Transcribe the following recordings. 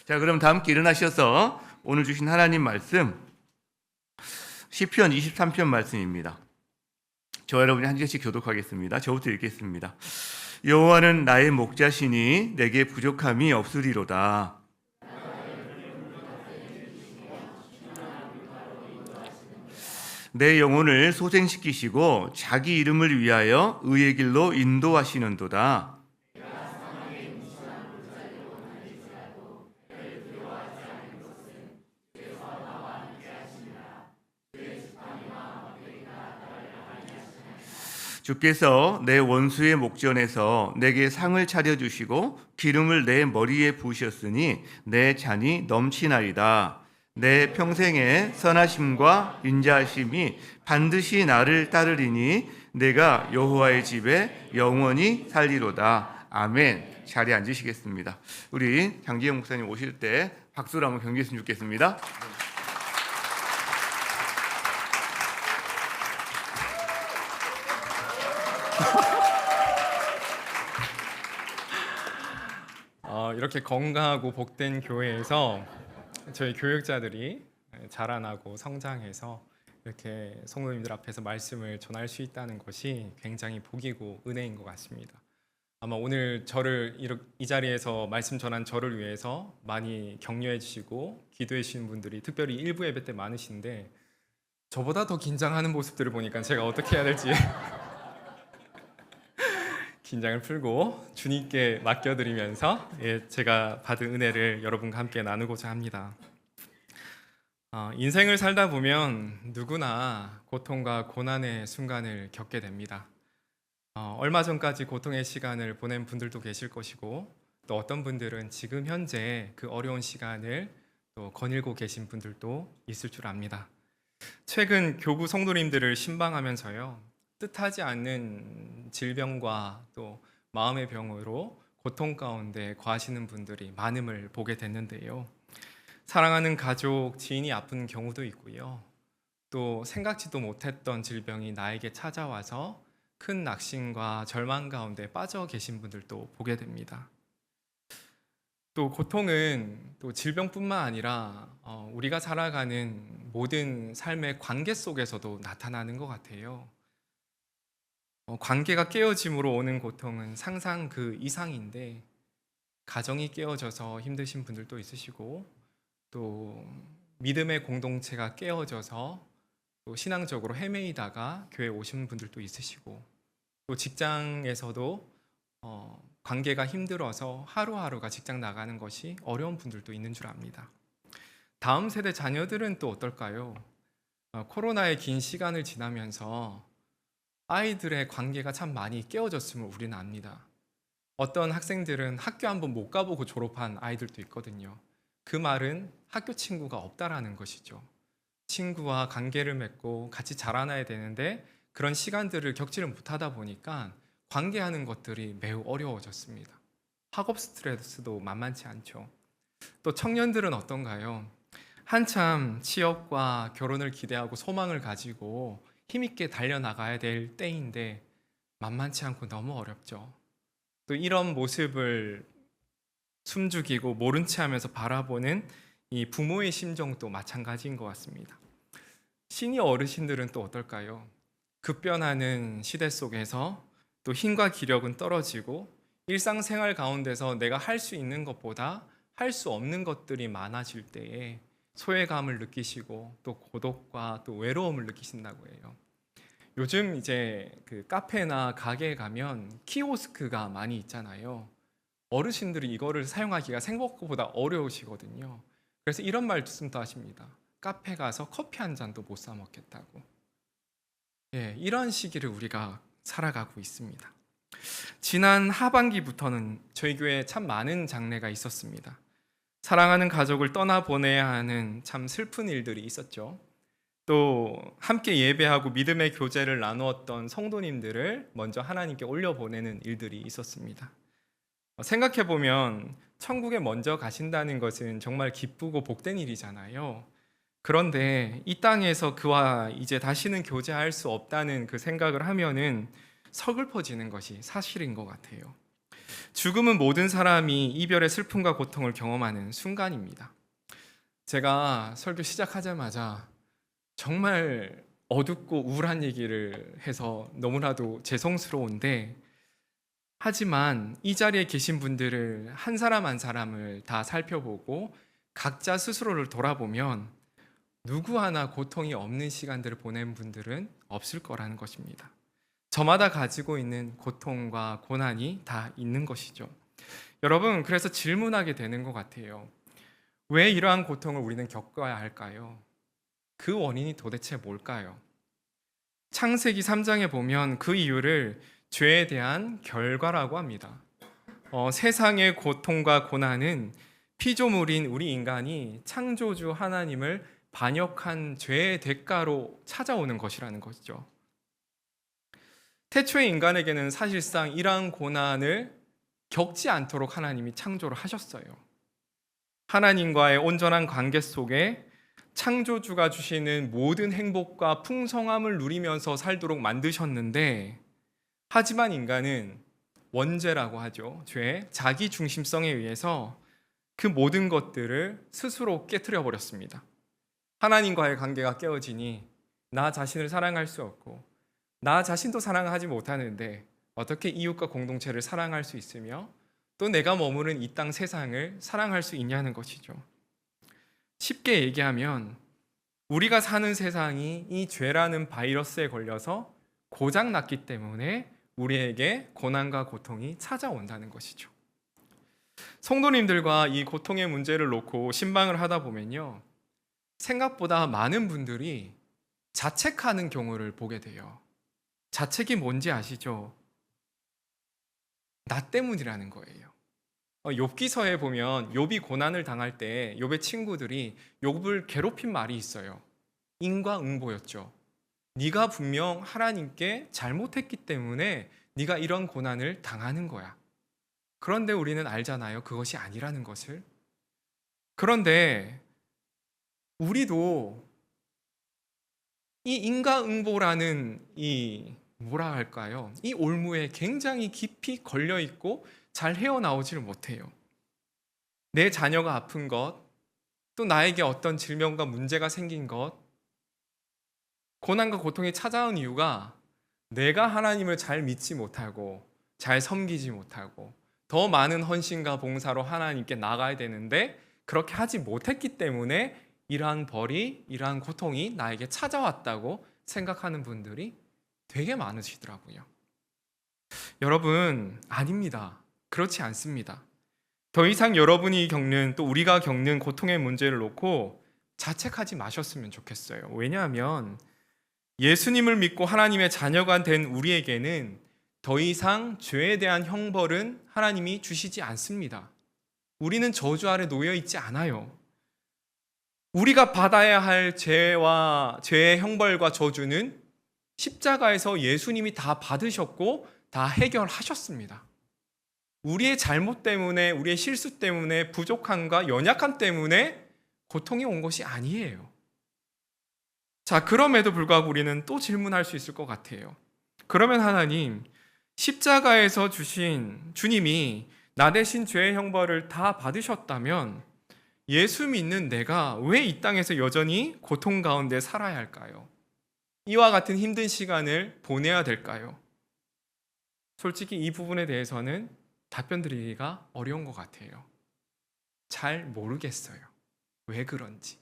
자, 그럼 다 함께 일어나셔서 오늘 주신 하나님 말씀 시편 23편 말씀입니다. 저 여러분이 한 절씩 교독하겠습니다. 저부터 읽겠습니다. 여호와는 나의 목자시니 내게 부족함이 없으리로다. 내 영혼을 소생시키시고 자기 이름을 위하여 의의 길로 인도하시는도다. 주께서 내 원수의 목전에서 내게 상을 차려주시고 기름을 내 머리에 부으셨으니 내 잔이 넘치나이다. 내 평생의 선하심과 인자하심이 반드시 나를 따르리니 내가 여호와의 집에 영원히 살리로다. 아멘. 자리에 앉으시겠습니다. 우리 장지영 목사님 오실 때 박수로 한번 경계했으면 좋겠습니다. 이렇게 건강하고 복된 교회에서 저희 교육자들이 자라나고 성장해서 이렇게 성도님들 앞에서 말씀을 전할 수 있다는 것이 굉장히 복이고 은혜인 것 같습니다. 아마 오늘 저를 이 자리에서 말씀 전한 저를 위해서 많이 격려해 주시고 기도해 주시는 분들이 특별히 일부 예배 때 많으신데 저보다 더 긴장하는 모습들을 보니까 제가 어떻게 해야 될지 긴장을 풀고 주님께 맡겨드리면서 제가 받은 은혜를 여러분과 함께 나누고자 합니다. 인생을 살다 보면 누구나 고통과 고난의 순간을 겪게 됩니다. 얼마 전까지 고통의 시간을 보낸 분들도 계실 것이고 또 어떤 분들은 지금 현재 그 어려운 시간을 또 거닐고 계신 분들도 있을 줄 압니다. 최근 교구 성도님들을 신방하면서요, 뜻하지 않는 질병과 또 마음의 병으로 고통 가운데 거하시는 분들이 많음을 보게 됐는데요. 사랑하는 가족, 지인이 아픈 경우도 있고요. 또 생각지도 못했던 질병이 나에게 찾아와서 큰 낙심과 절망 가운데 빠져 계신 분들도 보게 됩니다. 또 고통은 또 질병뿐만 아니라 우리가 살아가는 모든 삶의 관계 속에서도 나타나는 것 같아요. 관계가 깨어짐으로 오는 고통은 상상 그 이상인데 가정이 깨어져서 힘드신 분들도 있으시고 또 믿음의 공동체가 깨어져서 또 신앙적으로 헤매이다가 교회에 오신 분들도 있으시고 또 직장에서도 관계가 힘들어서 하루하루가 직장 나가는 것이 어려운 분들도 있는 줄 압니다. 다음 세대 자녀들은 또 어떨까요? 코로나의 긴 시간을 지나면서 아이들의 관계가 참 많이 깨어졌음을 우리는 압니다. 어떤 학생들은 학교 한번 못 가보고 졸업한 아이들도 있거든요. 그 말은 학교 친구가 없다라는 것이죠. 친구와 관계를 맺고 같이 자라나야 되는데 그런 시간들을 겪지를 못하다 보니까 관계하는 것들이 매우 어려워졌습니다. 학업 스트레스도 만만치 않죠. 또 청년들은 어떤가요? 한참 취업과 결혼을 기대하고 소망을 가지고 힘있게 달려나가야 될 때인데 만만치 않고 너무 어렵죠. 또 이런 모습을 숨죽이고 모른 채 하면서 바라보는 이 부모의 심정도 마찬가지인 것 같습니다. 시니어 어르신들은 또 어떨까요? 급변하는 시대 속에서 또 힘과 기력은 떨어지고 일상생활 가운데서 내가 할 수 있는 것보다 할 수 없는 것들이 많아질 때에 소외감을 느끼시고 또 고독과 또 외로움을 느끼신다고 해요. 요즘 이제 그 카페나 가게에 가면 키오스크가 많이 있잖아요. 어르신들이 이거를 사용하기가 생각보다 어려우시거든요. 그래서 이런 말씀도 하십니다. 카페 가서 커피 한 잔도 못 사 먹겠다고. 이런 시기를 우리가 살아가고 있습니다. 지난 하반기부터는 저희 교회에 참 많은 장례가 있었습니다. 사랑하는 가족을 떠나보내야 하는 참 슬픈 일들이 있었죠. 또 함께 예배하고 믿음의 교제를 나누었던 성도님들을 먼저 하나님께 올려보내는 일들이 있었습니다. 생각해보면 천국에 먼저 가신다는 것은 정말 기쁘고 복된 일이잖아요. 그런데 이 땅에서 그와 이제 다시는 교제할 수 없다는 그 생각을 하면은 서글퍼지는 것이 사실인 것 같아요. 죽음은 모든 사람이 이별의 슬픔과 고통을 경험하는 순간입니다. 제가 설교 시작하자마자 정말 어둡고 우울한 얘기를 해서 너무나도 죄송스러운데, 하지만 이 자리에 계신 분들을 한 사람 한 사람을 다 살펴보고 각자 스스로를 돌아보면 누구 하나 고통이 없는 시간들을 보낸 분들은 없을 거라는 것입니다. 저마다 가지고 있는 고통과 고난이 다 있는 것이죠. 여러분, 그래서 질문하게 되는 것 같아요. 왜 이러한 고통을 우리는 겪어야 할까요? 그 원인이 도대체 뭘까요? 창세기 3장에 보면 그 이유를 죄에 대한 결과라고 합니다. 세상의 고통과 고난은 피조물인 우리 인간이 창조주 하나님을 반역한 죄의 대가로 찾아오는 것이라는 것이죠. 태초의 인간에게는 사실상 이러한 고난을 겪지 않도록 하나님이 창조를 하셨어요. 하나님과의 온전한 관계 속에 창조주가 주시는 모든 행복과 풍성함을 누리면서 살도록 만드셨는데, 하지만 인간은 원죄라고 하죠. 죄, 자기 중심성에 의해서 그 모든 것들을 스스로 깨트려 버렸습니다. 하나님과의 관계가 깨어지니 나 자신을 사랑할 수 없고 나 자신도 사랑하지 못하는데 어떻게 이웃과 공동체를 사랑할 수 있으며 또 내가 머무는 이 땅 세상을 사랑할 수 있냐는 것이죠. 쉽게 얘기하면 우리가 사는 세상이 이 죄라는 바이러스에 걸려서 고장났기 때문에 우리에게 고난과 고통이 찾아온다는 것이죠. 성도님들과 이 고통의 문제를 놓고 신방을 하다 보면요, 생각보다 많은 분들이 자책하는 경우를 보게 돼요. 자책이 뭔지 아시죠? 나 때문이라는 거예요. 욥기서에 보면 욥이 고난을 당할 때 욥의 친구들이 욥을 괴롭힌 말이 있어요. 인과응보였죠. 네가 분명 하나님께 잘못했기 때문에 네가 이런 고난을 당하는 거야. 그런데 우리는 알잖아요. 그것이 아니라는 것을. 그런데 우리도 이 인과응보라는 이 뭐라 할까요? 이 올무에 굉장히 깊이 걸려 있고 잘 헤어나오지를 못해요. 내 자녀가 아픈 것, 또 나에게 어떤 질병과 문제가 생긴 것, 고난과 고통이 찾아온 이유가 내가 하나님을 잘 믿지 못하고 잘 섬기지 못하고 더 많은 헌신과 봉사로 하나님께 나가야 되는데 그렇게 하지 못했기 때문에 이러한 벌이, 이러한 고통이 나에게 찾아왔다고 생각하는 분들이 되게 많으시더라고요. 여러분, 아닙니다. 그렇지 않습니다. 더 이상 여러분이 겪는, 또 우리가 겪는 고통의 문제를 놓고 자책하지 마셨으면 좋겠어요. 왜냐하면 예수님을 믿고 하나님의 자녀가 된 우리에게는 더 이상 죄에 대한 형벌은 하나님이 주시지 않습니다. 우리는 저주 아래 놓여 있지 않아요. 우리가 받아야 할 죄의 형벌과 저주는 십자가에서 예수님이 다 받으셨고 다 해결하셨습니다. 우리의 잘못 때문에, 우리의 실수 때문에, 부족함과 연약함 때문에 고통이 온 것이 아니에요. 자, 그럼에도 불구하고 우리는 또 질문할 수 있을 것 같아요. 그러면 하나님, 십자가에서 주신 주님이 나 대신 죄의 형벌을 다 받으셨다면 예수 믿는 내가 왜 이 땅에서 여전히 고통 가운데 살아야 할까요? 이와 같은 힘든 시간을 보내야 될까요? 솔직히 이 부분에 대해서는 답변 드리기가 어려운 것 같아요. 잘 모르겠어요. 왜 그런지.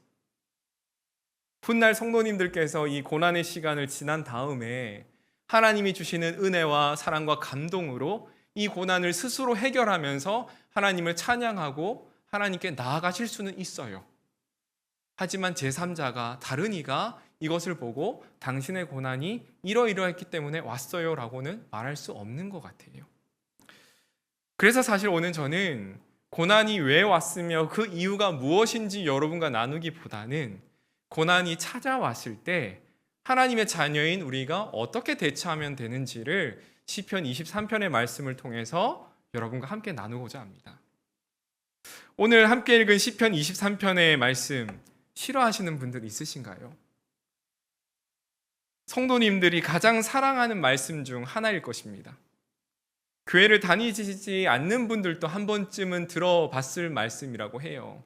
훗날 성도님들께서 이 고난의 시간을 지난 다음에 하나님이 주시는 은혜와 사랑과 감동으로 이 고난을 스스로 해결하면서 하나님을 찬양하고 하나님께 나아가실 수는 있어요. 하지만 제3자가, 다른 이가 이것을 보고 당신의 고난이 이러이러했기 때문에 왔어요 라고는 말할 수 없는 것 같아요. 그래서 사실 오늘 저는 고난이 왜 왔으며 그 이유가 무엇인지 여러분과 나누기보다는 고난이 찾아왔을 때 하나님의 자녀인 우리가 어떻게 대처하면 되는지를 시편 23편의 말씀을 통해서 여러분과 함께 나누고자 합니다. 오늘 함께 읽은 시편 23편의 말씀 싫어하시는 분들 있으신가요? 성도님들이 가장 사랑하는 말씀 중 하나일 것입니다. 교회를 다니지 않는 분들도 한 번쯤은 들어봤을 말씀이라고 해요.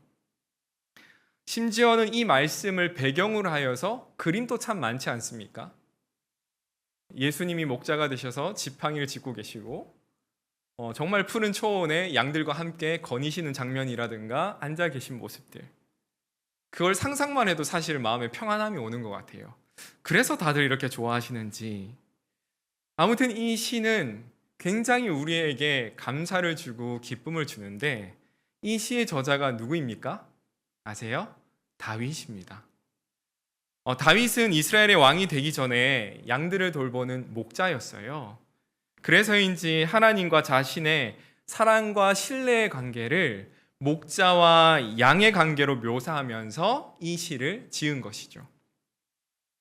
심지어는 이 말씀을 배경으로 하여서 그림도 참 많지 않습니까? 예수님이 목자가 되셔서 지팡이를 짚고 계시고 정말 푸른 초원에 양들과 함께 거니시는 장면이라든가 앉아 계신 모습들, 그걸 상상만 해도 사실 마음에 평안함이 오는 것 같아요. 그래서 다들 이렇게 좋아하시는지. 아무튼 이 시는 굉장히 우리에게 감사를 주고 기쁨을 주는데, 이 시의 저자가 누구입니까? 아세요? 다윗입니다. 다윗은 이스라엘의 왕이 되기 전에 양들을 돌보는 목자였어요. 그래서인지 하나님과 자신의 사랑과 신뢰의 관계를 목자와 양의 관계로 묘사하면서 이 시를 지은 것이죠.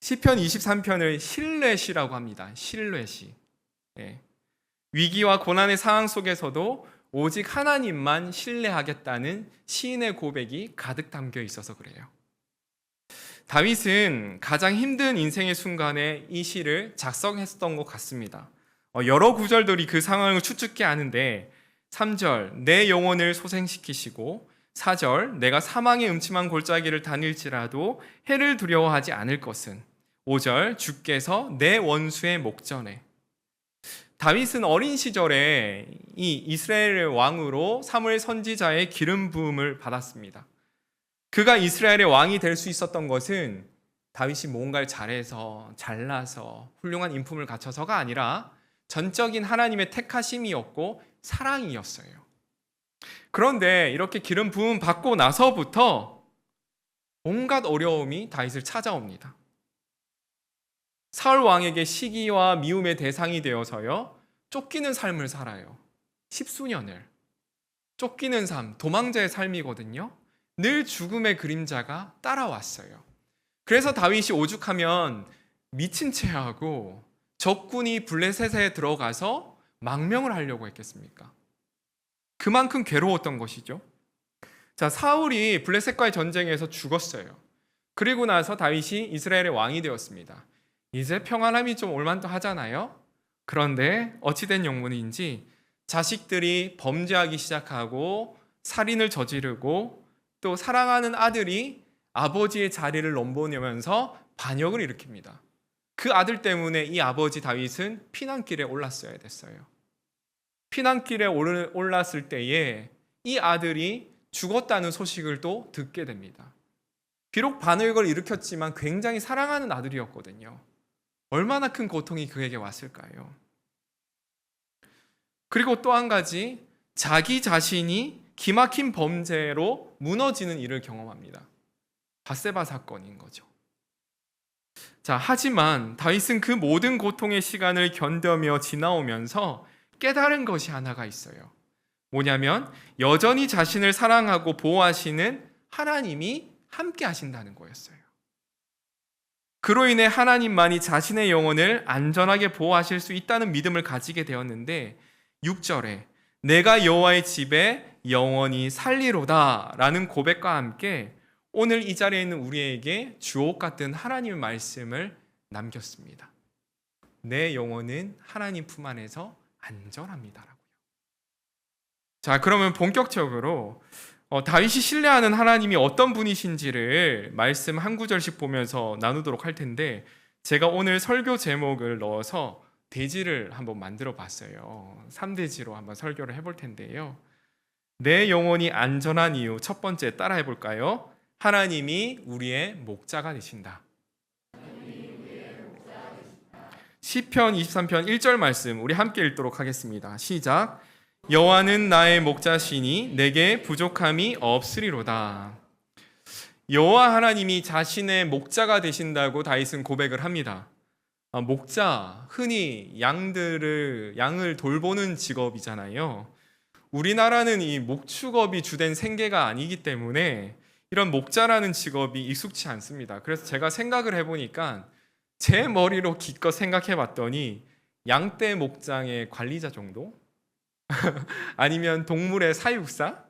시편 23편을 신뢰시라고 합니다. 신뢰시. 네. 위기와 고난의 상황 속에서도 오직 하나님만 신뢰하겠다는 시인의 고백이 가득 담겨 있어서 그래요. 다윗은 가장 힘든 인생의 순간에 이 시를 작성했던 것 같습니다. 여러 구절들이 그 상황을 추측케 하는데, 3절 내 영혼을 소생시키시고, 4절 내가 사망의 음침한 골짜기를 다닐지라도 해를 두려워하지 않을 것은, 5절 주께서 내 원수의 목전에. 다윗은 어린 시절에 이 이스라엘의 왕으로 사무엘 선지자의 기름 부음을 받았습니다. 그가 이스라엘의 왕이 될 수 있었던 것은 다윗이 뭔가를 잘해서 잘나서 훌륭한 인품을 갖춰서가 아니라 전적인 하나님의 택하심이었고 사랑이었어요. 그런데 이렇게 기름 부음 받고 나서부터 온갖 어려움이 다윗을 찾아옵니다. 사울 왕에게 시기와 미움의 대상이 되어서요, 쫓기는 삶을 살아요. 십수년을. 쫓기는 삶, 도망자의 삶이거든요. 늘 죽음의 그림자가 따라왔어요. 그래서 다윗이 오죽하면 미친 채 하고 적군이 블레셋에 들어가서 망명을 하려고 했겠습니까? 그만큼 괴로웠던 것이죠. 자, 사울이 블레셋과의 전쟁에서 죽었어요. 그리고 나서 다윗이 이스라엘의 왕이 되었습니다. 이제 평안함이 좀 올만도 하잖아요. 그런데 어찌된 영문인지 자식들이 범죄하기 시작하고 살인을 저지르고, 또 사랑하는 아들이 아버지의 자리를 넘보내면서 반역을 일으킵니다. 그 아들 때문에 이 아버지 다윗은 피난길에 올랐어야 됐어요. 피난길에 올랐을 때에 이 아들이 죽었다는 소식을 또 듣게 됩니다. 비록 반역을 일으켰지만 굉장히 사랑하는 아들이었거든요. 얼마나 큰 고통이 그에게 왔을까요? 그리고 또 한 가지, 자기 자신이 기막힌 범죄로 무너지는 일을 경험합니다. 밧세바 사건인 거죠. 자, 하지만 다윗은 그 모든 고통의 시간을 견뎌며 지나오면서 깨달은 것이 하나가 있어요. 뭐냐면 여전히 자신을 사랑하고 보호하시는 하나님이 함께 하신다는 거였어요. 그로 인해 하나님만이 자신의 영혼을 안전하게 보호하실 수 있다는 믿음을 가지게 되었는데, 6절에 내가 여호와의 집에 영원히 살리로다 라는 고백과 함께 오늘 이 자리에 있는 우리에게 주옥 같은 하나님의 말씀을 남겼습니다. 내 영혼은 하나님 품 안에서 안전합니다라고요. 자, 그러면 본격적으로 다윗이 신뢰하는 하나님이 어떤 분이신지를 말씀 한 구절씩 보면서 나누도록 할 텐데, 제가 오늘 설교 제목을 넣어서 대지를 한번 만들어 봤어요. 3대지로 한번 설교를 해볼 텐데요. 내 영혼이 안전한 이유, 첫 번째 따라해 볼까요? 하나님이 우리의 목자가 되신다. 시편 23편 1절 말씀 우리 함께 읽도록 하겠습니다. 시작. 여호와는 나의 목자시니 내게 부족함이 없으리로다. 여호와 하나님이 자신의 목자가 되신다고 다윗은 고백을 합니다. 목자, 흔히 양을 돌보는 직업이잖아요. 우리나라는 이 목축업이 주된 생계가 아니기 때문에 이런 목자라는 직업이 익숙치 않습니다. 그래서 제가 생각을 해보니까 제 머리로 기껏 생각해 봤더니 양떼 목장의 관리자 정도? 아니면 동물의 사육사?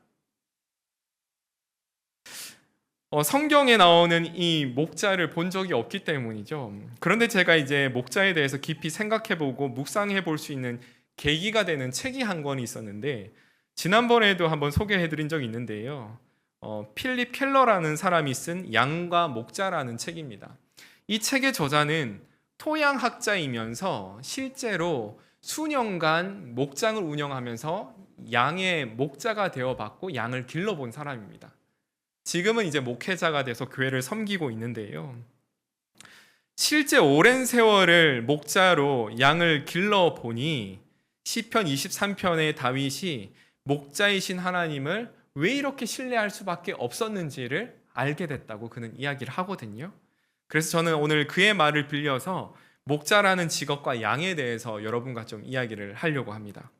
성경에 나오는 이 목자를 본 적이 없기 때문이죠. 그런데 제가 이제 목자에 대해서 깊이 생각해보고 묵상해 볼 수 있는 계기가 되는 책이 한 권이 있었는데 지난번에도 한번 소개해드린 적이 있는데요. 필립 켈러라는 사람이 쓴 양과 목자라는 책입니다. 이 책의 저자는 토양학자이면서 실제로 수년간 목장을 운영하면서 양의 목자가 되어봤고 양을 길러본 사람입니다. 지금은 이제 목회자가 돼서 교회를 섬기고 있는데요. 실제 오랜 세월을 목자로 양을 길러보니 시편 23편의 다윗이 목자이신 하나님을 왜 이렇게 신뢰할 수밖에 없었는지를 알게 됐다고 그는 이야기를 하거든요. 그래서 저는 오늘 그의 말을 빌려서 목자라는 직업과 양에 대해서 여러분과 좀 이야기를 하려고 합니다.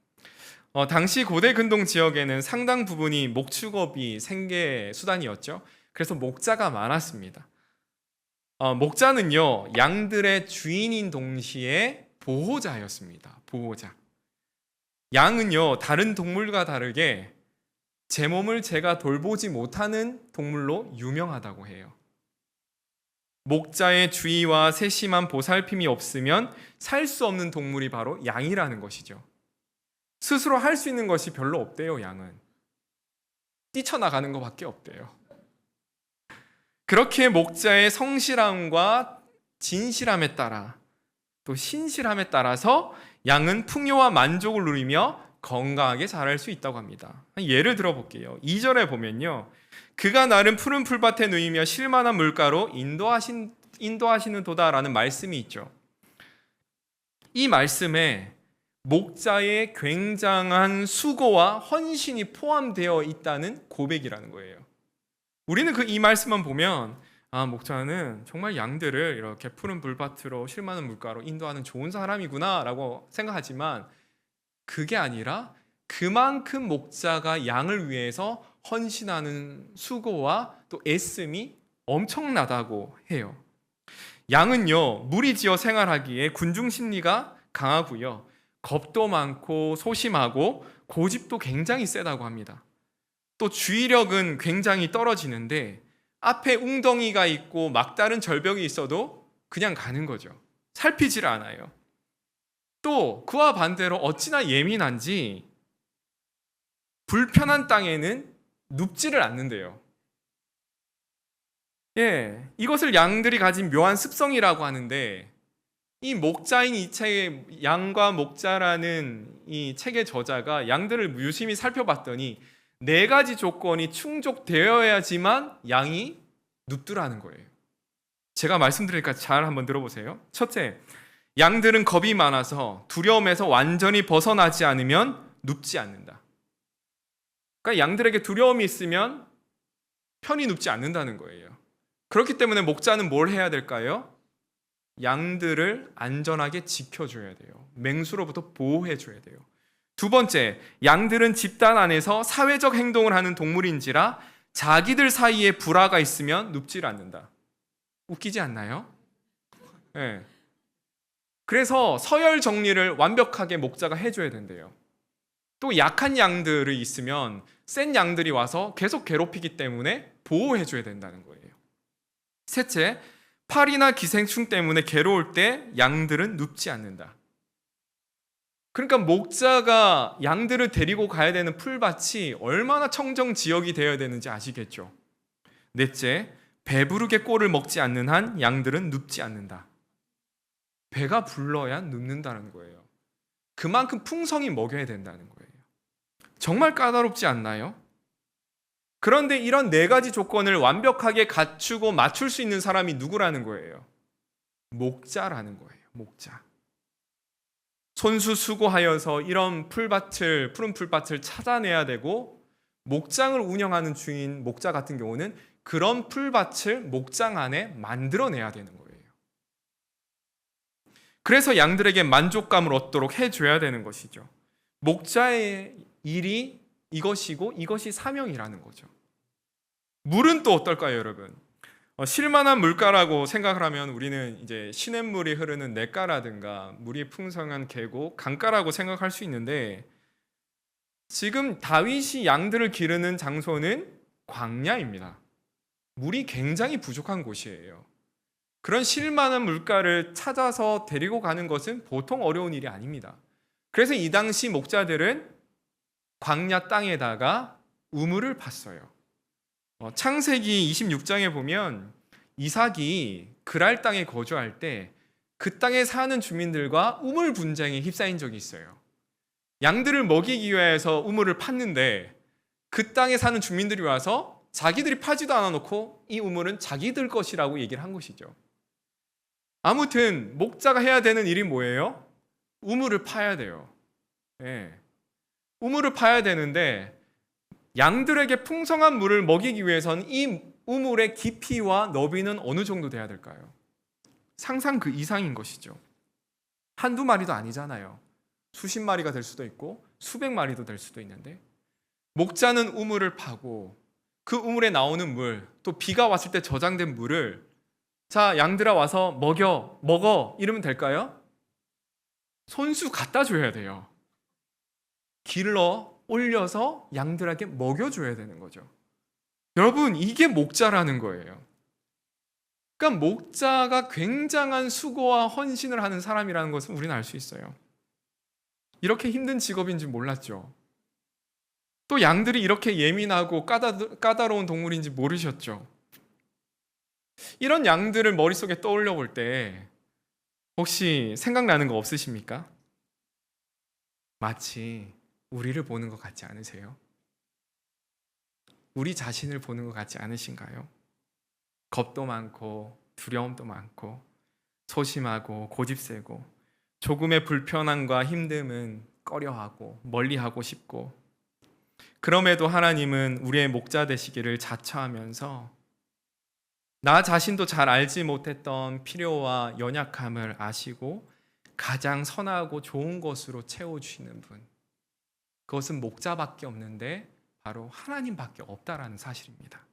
당시 고대 근동 지역에는 상당 부분이 목축업이 생계 수단이었죠. 그래서 목자가 많았습니다. 목자는요, 양들의 주인인 동시에 보호자였습니다. 보호자. 양은요, 다른 동물과 다르게 제 몸을 제가 돌보지 못하는 동물로 유명하다고 해요. 목자의 주의와 세심한 보살핌이 없으면 살 수 없는 동물이 바로 양이라는 것이죠. 스스로 할 수 있는 것이 별로 없대요, 양은. 뛰쳐나가는 것밖에 없대요. 그렇게 목자의 성실함과 진실함에 따라 또 신실함에 따라서 양은 풍요와 만족을 누리며 건강하게 자랄 수 있다고 합니다. 예를 들어 볼게요. 2절에 보면요. 그가 나름 푸른 풀밭에 누이며 쉴만한 물가로 인도하시는 도다라는 말씀이 있죠. 이 말씀에 목자의 굉장한 수고와 헌신이 포함되어 있다는 고백이라는 거예요. 우리는 이 말씀만 보면 목자는 정말 양들을 이렇게 푸른 풀밭으로 쉴만한 물가로 인도하는 좋은 사람이구나 라고 생각하지만 그게 아니라 그만큼 목자가 양을 위해서 헌신하는 수고와 또 애씀이 엄청나다고 해요. 양은요, 무리지어 생활하기에 군중 심리가 강하고요, 겁도 많고 소심하고 고집도 굉장히 세다고 합니다. 또 주의력은 굉장히 떨어지는데 앞에 웅덩이가 있고 막다른 절벽이 있어도 그냥 가는 거죠. 살피지를 않아요. 또 그와 반대로 어찌나 예민한지 불편한 땅에는 눕지를 않는데요. 이것을 양들이 가진 묘한 습성이라고 하는데 이 목자인 이 책의 양과 목자라는 이 책의 저자가 양들을 유심히 살펴봤더니 4가지 조건이 충족되어야지만 양이 눕더라는 거예요. 제가 말씀드리니까 잘 한번 들어보세요. 첫째, 양들은 겁이 많아서 두려움에서 완전히 벗어나지 않으면 눕지 않는다. 그러니까 양들에게 두려움이 있으면 편히 눕지 않는다는 거예요. 그렇기 때문에 목자는 뭘 해야 될까요? 양들을 안전하게 지켜줘야 돼요. 맹수로부터 보호해줘야 돼요. 두 번째, 양들은 집단 안에서 사회적 행동을 하는 동물인지라 자기들 사이에 불화가 있으면 눕지를 않는다. 웃기지 않나요? 네. 그래서 서열 정리를 완벽하게 목자가 해줘야 된대요. 또 약한 양들이 있으면 센 양들이 와서 계속 괴롭히기 때문에 보호해줘야 된다는 거예요. 셋째, 파리나 기생충 때문에 괴로울 때 양들은 눕지 않는다. 그러니까 목자가 양들을 데리고 가야 되는 풀밭이 얼마나 청정 지역이 되어야 되는지 아시겠죠? 넷째, 배부르게 꼴을 먹지 않는 한 양들은 눕지 않는다. 배가 불러야 눕는다는 거예요. 그만큼 풍성히 먹여야 된다는 거예요. 정말 까다롭지 않나요? 그런데 이런 4가지 조건을 완벽하게 갖추고 맞출 수 있는 사람이 누구라는 거예요? 목자라는 거예요. 목자. 손수수고하여서 이런 푸른 풀밭을 찾아내야 되고 목장을 운영하는 주인 목자 같은 경우는 그런 풀밭을 목장 안에 만들어내야 되는 거예요. 그래서 양들에게 만족감을 얻도록 해줘야 되는 것이죠. 목자의 일이 이것이고 이것이 사명이라는 거죠. 물은 또 어떨까요, 여러분? 쉴만한 물가라고 생각을 하면 우리는 이제 시냇물이 흐르는 냇가라든가 물이 풍성한 계곡, 강가라고 생각할 수 있는데 지금 다윗이 양들을 기르는 장소는 광야입니다. 물이 굉장히 부족한 곳이에요. 그런 쉴만한 물가를 찾아서 데리고 가는 것은 보통 어려운 일이 아닙니다. 그래서 이 당시 목자들은 광야 땅에다가 우물을 팠어요. 창세기 26장에 보면 이삭이 그랄 땅에 거주할 때 그 땅에 사는 주민들과 우물 분쟁에 휩싸인 적이 있어요. 양들을 먹이기 위해서 우물을 팠는데 그 땅에 사는 주민들이 와서 자기들이 파지도 않아 놓고 이 우물은 자기들 것이라고 얘기를 한 것이죠. 아무튼 목자가 해야 되는 일이 뭐예요? 우물을 파야 돼요. 네. 우물을 파야 되는데 양들에게 풍성한 물을 먹이기 위해서는 이 우물의 깊이와 너비는 어느 정도 돼야 될까요? 상상 그 이상인 것이죠. 한두 마리도 아니잖아요. 수십 마리가 될 수도 있고 수백 마리도 될 수도 있는데 목자는 우물을 파고 그 우물에 나오는 물, 또 비가 왔을 때 저장된 물을 자, 양들아 와서 먹어 이러면 될까요? 손수 갖다 줘야 돼요. 길러 올려서 양들에게 먹여줘야 되는 거죠. 여러분, 이게 목자라는 거예요. 그러니까 목자가 굉장한 수고와 헌신을 하는 사람이라는 것을 우리는 알 수 있어요. 이렇게 힘든 직업인지 몰랐죠. 또 양들이 이렇게 예민하고 까다로운 동물인지 모르셨죠. 이런 양들을 머릿속에 떠올려 볼 때 혹시 생각나는 거 없으십니까? 마치 우리를 보는 것 같지 않으세요? 우리 자신을 보는 것 같지 않으신가요? 겁도 많고 두려움도 많고 소심하고 고집세고 조금의 불편함과 힘듦은 꺼려하고 멀리하고 싶고 그럼에도 하나님은 우리의 목자 되시기를 자처하면서 나 자신도 잘 알지 못했던 필요와 연약함을 아시고 가장 선하고 좋은 것으로 채워주시는 분, 그것은 목자밖에 없는데 바로 하나님밖에 없다라는 사실입니다.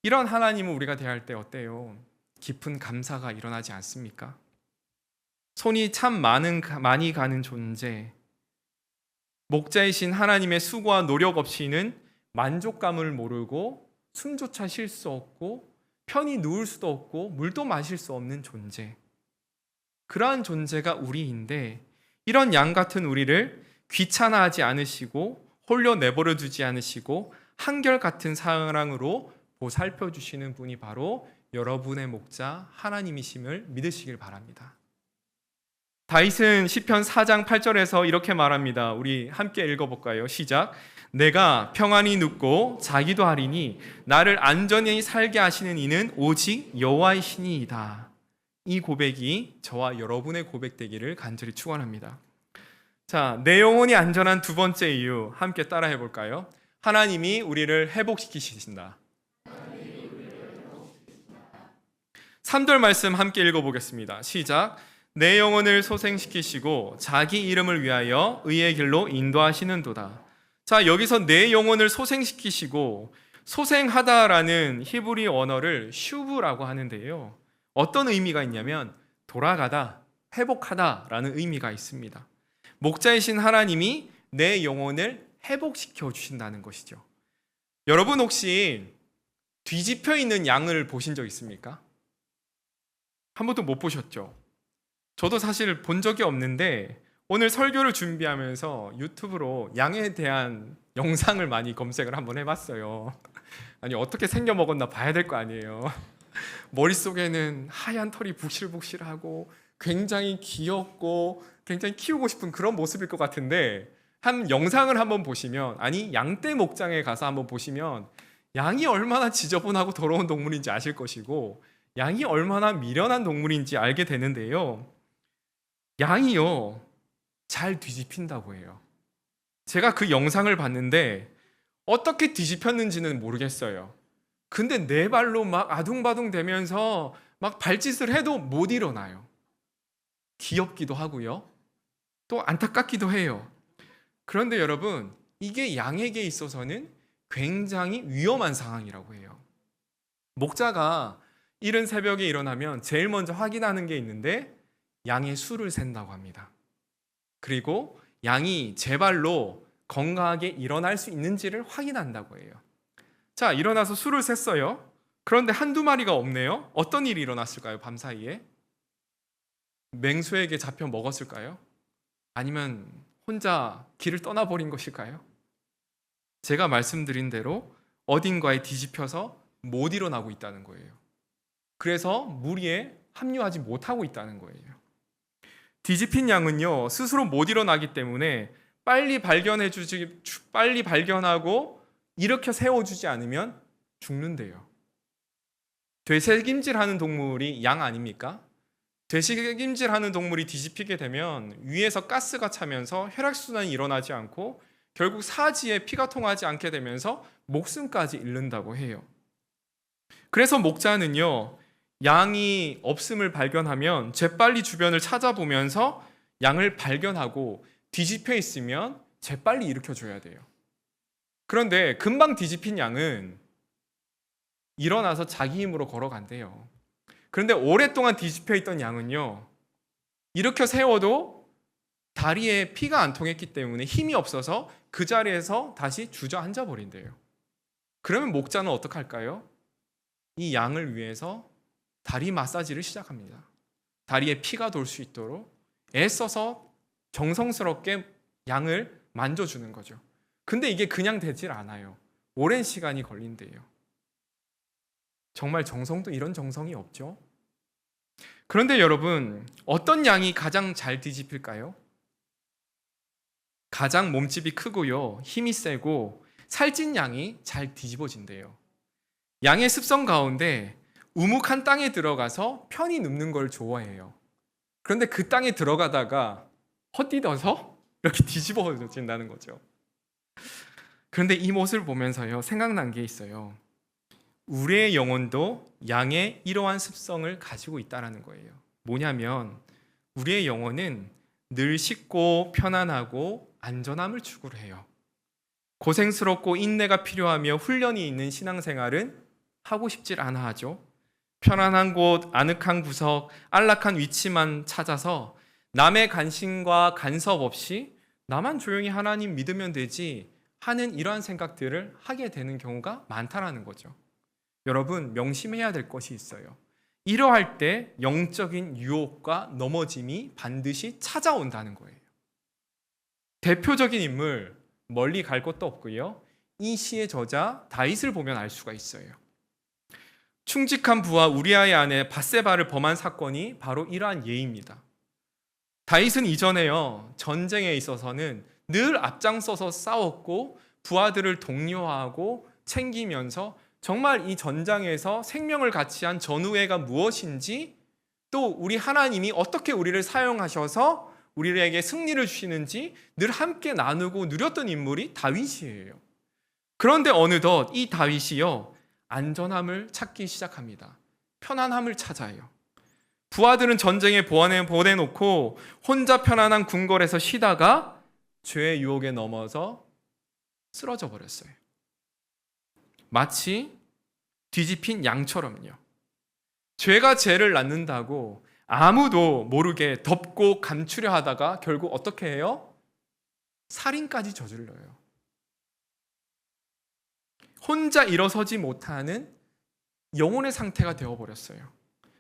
이런 하나님을 우리가 대할 때 어때요? 깊은 감사가 일어나지 않습니까? 손이 참 많이 가는 존재, 목자이신 하나님의 수고와 노력 없이는 만족감을 모르고 숨조차 쉴 수 없고 편히 누울 수도 없고 물도 마실 수 없는 존재, 그러한 존재가 우리인데 이런 양 같은 우리를 귀찮아하지 않으시고 홀려 내버려 두지 않으시고 한결같은 사랑으로 보살펴 주시는 분이 바로 여러분의 목자 하나님이심을 믿으시길 바랍니다. 다윗은 시편 4장 8절에서 이렇게 말합니다. 우리 함께 읽어볼까요? 시작. 내가 평안히 눕고 자기도 하리니 나를 안전히 살게 하시는 이는 오직 여호와이시니이다. 이 고백이 저와 여러분의 고백 되기를 간절히 축원합니다. 자, 내 영혼이 안전한 두 번째 이유 함께 따라해 볼까요? 하나님이 우리를 회복시키신다. 3절 말씀 함께 읽어보겠습니다. 시작. 내 영혼을 소생시키시고 자기 이름을 위하여 의의 길로 인도하시는도다. 자, 여기서 내 영혼을 소생시키시고, 소생하다라는 히브리 언어를 슈브라고 하는데요, 어떤 의미가 있냐면 돌아가다, 회복하다라는 의미가 있습니다. 목자이신 하나님이 내 영혼을 회복시켜 주신다는 것이죠. 여러분 혹시 뒤집혀 있는 양을 보신 적 있습니까? 한 번도 못 보셨죠? 저도 사실 본 적이 없는데 오늘 설교를 준비하면서 유튜브로 양에 대한 영상을 많이 검색을 한번 해봤어요. 아니 어떻게 생겨 먹었나 봐야 될 거 아니에요. 머릿속에는 하얀 털이 북실북실하고 굉장히 귀엽고 굉장히 키우고 싶은 그런 모습일 것 같은데 한 영상을 한번 보시면, 아니 양떼 목장에 가서 한번 보시면 양이 얼마나 지저분하고 더러운 동물인지 아실 것이고 양이 얼마나 미련한 동물인지 알게 되는데요, 양이요 잘 뒤집힌다고 해요. 제가 그 영상을 봤는데 어떻게 뒤집혔는지는 모르겠어요. 근데 네 발로 막 아둥바둥 대면서 막 발짓을 해도 못 일어나요. 귀엽기도 하고요, 또 안타깝기도 해요. 그런데 여러분, 이게 양에게 있어서는 굉장히 위험한 상황이라고 해요. 목자가 이른 새벽에 일어나면 제일 먼저 확인하는 게 있는데 양의 수를 샌다고 합니다. 그리고 양이 제 발로 건강하게 일어날 수 있는지를 확인한다고 해요. 자, 일어나서 수를 셌어요. 그런데 한두 마리가 없네요. 어떤 일이 일어났을까요? 밤사이에 맹수에게 잡혀 먹었을까요? 아니면 혼자 길을 떠나버린 것일까요? 제가 말씀드린 대로 어딘가에 뒤집혀서 못 일어나고 있다는 거예요. 그래서 무리에 합류하지 못하고 있다는 거예요. 뒤집힌 양은요, 스스로 못 일어나기 때문에 빨리 발견하고 일으켜 세워주지 않으면 죽는데요. 되새김질하는 동물이 양 아닙니까? 되새김질하는 동물이 뒤집히게 되면 위에서 가스가 차면서 혈액순환이 일어나지 않고 결국 사지에 피가 통하지 않게 되면서 목숨까지 잃는다고 해요. 그래서 목자는요, 양이 없음을 발견하면 재빨리 주변을 찾아보면서 양을 발견하고 뒤집혀 있으면 재빨리 일으켜줘야 돼요. 그런데 금방 뒤집힌 양은 일어나서 자기 힘으로 걸어간대요. 그런데 오랫동안 뒤집혀 있던 양은요, 일으켜 세워도 다리에 피가 안 통했기 때문에 힘이 없어서 그 자리에서 다시 주저앉아 버린대요. 그러면 목자는 어떡할까요? 이 양을 위해서 다리 마사지를 시작합니다. 다리에 피가 돌 수 있도록 애써서 정성스럽게 양을 만져주는 거죠. 근데 이게 그냥 되질 않아요. 오랜 시간이 걸린대요. 정말 정성도 이런 정성이 없죠. 그런데 여러분, 어떤 양이 가장 잘 뒤집힐까요? 가장 몸집이 크고요, 힘이 세고 살찐 양이 잘 뒤집어진대요. 양의 습성 가운데 우묵한 땅에 들어가서 편히 눕는 걸 좋아해요. 그런데 그 땅에 들어가다가 헛디뎌서 이렇게 뒤집어진다는 거죠. 그런데 이 모습을 보면서요, 생각난 게 있어요. 우리의 영혼도 양의 이러한 습성을 가지고 있다는 거예요. 뭐냐면 우리의 영혼은 늘 쉽고 편안하고 안전함을 추구를 해요. 고생스럽고 인내가 필요하며 훈련이 있는 신앙생활은 하고 싶질 않아 하죠. 편안한 곳, 아늑한 구석, 안락한 위치만 찾아서 남의 관심과 간섭 없이 나만 조용히 하나님 믿으면 되지 하는 이러한 생각들을 하게 되는 경우가 많다라는 거죠. 여러분, 명심해야 될 것이 있어요. 이러할 때 영적인 유혹과 넘어짐이 반드시 찾아온다는 거예요. 대표적인 인물, 멀리 갈 것도 없고요, 이 시의 저자 다윗을 보면 알 수가 있어요. 충직한 부하 우리아의 아내 밧세바를 범한 사건이 바로 이러한 예입니다. 다윗은 이전에요, 전쟁에 있어서는 늘 앞장서서 싸웠고 부하들을 독려하고 챙기면서 정말 이 전장에서 생명을 바치한 전우애가 무엇인지, 또 우리 하나님이 어떻게 우리를 사용하셔서 우리에게 승리를 주시는지 늘 함께 나누고 누렸던 인물이 다윗이에요. 그런데 어느덧 이 다윗이요, 안전함을 찾기 시작합니다. 편안함을 찾아요. 부하들은 전쟁에 보내놓고 혼자 편안한 궁궐에서 쉬다가 죄의 유혹에 넘어서 쓰러져 버렸어요. 마치 뒤집힌 양처럼요. 죄가 죄를 낳는다고 아무도 모르게 덮고 감추려 하다가 결국 어떻게 해요? 살인까지 저질러요. 혼자 일어서지 못하는 영혼의 상태가 되어버렸어요.